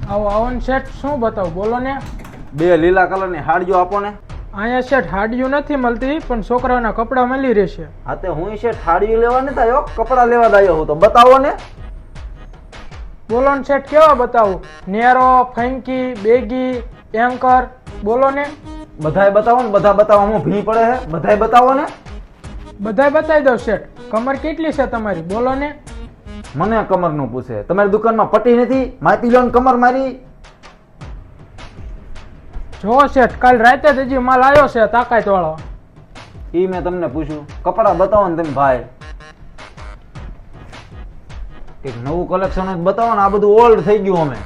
આવો આવો ને શેઠ, શું બતાવું બોલો ને. બે લીલા કલરની હાડીઓ આપો ને. અહીંયા શેઠ હાડીઓ નથી મળતી, પણ છોકરાઓના કપડાં મળી રહેશે. હા તે હું છે હાડીઓ લેવા નથી આવ્યો, કપડાં લેવા આવ્યો હું. તો બતાવો ને. બોલો ને શેઠ, કેવા બતાવું? નેરો, ફંકી, બેગી, એન્કર, બોલો ને. બધાય બતાવો ને. બધા બતાવો, હું ભી પડે હે. બધાય બતાવો ને. બધાય બતાવી દો શેઠ. કમર કેટલી છે તમારી, બોલો ને. મને કમરનું પૂછે? તમારી દુકાનમાં પટ્ટી નથી? માપી લો ને કમર મારી. જો શેઠ, કાલ રાતે જ હજી માલ આવ્યો છે તાકાત વાળો. ઈ મેં તમને પૂછ્યું. કપડાં બતાવો ને તમે ભાઈ. કંઈક નવું કલેક્શન જ બતાવો ને. આ બધું ઓલ્ડ થઈ ગયું. અમે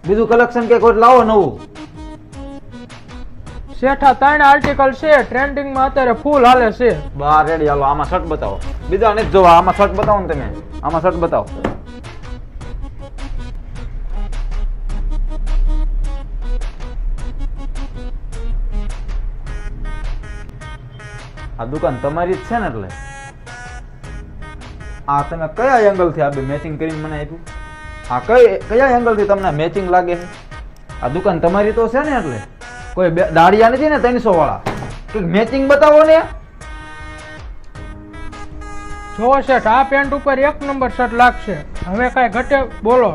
બીજું કલેક્શન કે કોઈ લાવો નવું. શેઠ આ 3 આર્ટિકલ છે ટ્રેન્ડિંગમાં, અત્યારે ફૂલ હાલે છે. બહાર રેડી. હાલો આમાં શર્ટ બતાવો. બીજા નથી જોવા. આમાં શર્ટ બતાવો ને તમે. આમાં શર્ટ બતાવો. આ દુકાન તમારી જ છે ને? એટલે આ તમે કયા એંગલ થી આ બે મેચિંગ કરીને મને આપ્યું? આ કયા એંગલ થી તમને મેચિંગ લાગે છે? આ દુકાન તમારી તો છે ને? એટલે કોઈ દાડિયા નથી ને 300 વાળા? કંઈક મેચિંગ બતાવો ને. જો શેઠ, આ પેન્ટ ઉપર 1 નંબર શર્ટ લાગશે. હવે કઈ ઘટે બોલો.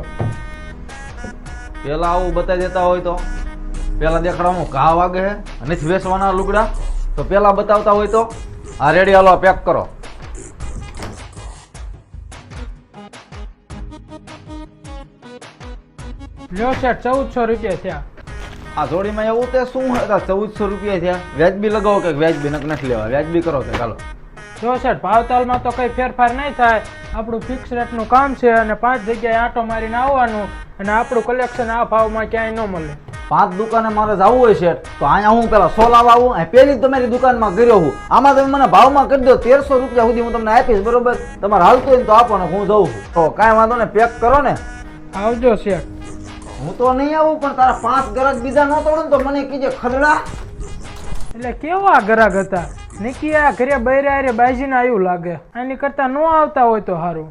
પેલા આવું બતાવી દેતા હોય તો. પેલા દેખાડવાનું ઘા વાગે છે નથી વેચવાના લુગડા, તો પેલા બતાવતા હોય તો. આ રેડી. હાલો પેક કરો. લ્યો શેઠ, 1400 રૂપિયા થયા. આ જોડીમાં એવું તે શું હતા? 1400 રૂપિયા થયા. વ્યાજબી લગાવો કે વ્યાજબી નથી લેવા? વ્યાજબી કરો કે. ચાલો. જો શેઠ, ભાવતાલમાં તો કઈ ફેરફાર નહીં થાય. આપણું ફિક્સ રેટનું કામ છે અને 5 જગ્યાએ આંટો મારીને આવવાનું, અને આપણું કલેક્શન આ ભાવમાં ક્યાંય ન મળે. 5 દુકાને મારે જવું હોય છે તો અહીંયા હું પેલા 100 લાવવા આવું. પેલી જ તમારી દુકાનમાં ગયો હું. આમાં તમે મને ભાવમાં કરી દો 1300 રૂપિયા સુધી હું તમને આપીશ. બરોબર? તમારે હાલતું હોય તો આપો ને, હું જઉં છું. તો કાંઈ વાંધો ને, પેક કરો ને. આવજો શેઠ. હું તો નહીં આવું, પણ તારા 5 ગ્રાહક બીજા ન તોડે ને તો મને કીજે ખદડા. એટલે કેવા ગ્રાહક હતા? નિકી આ ઘરે બૈરા બાજીને આવ્યું લાગે. આની કરતા ન આવતા હોય તો સારું.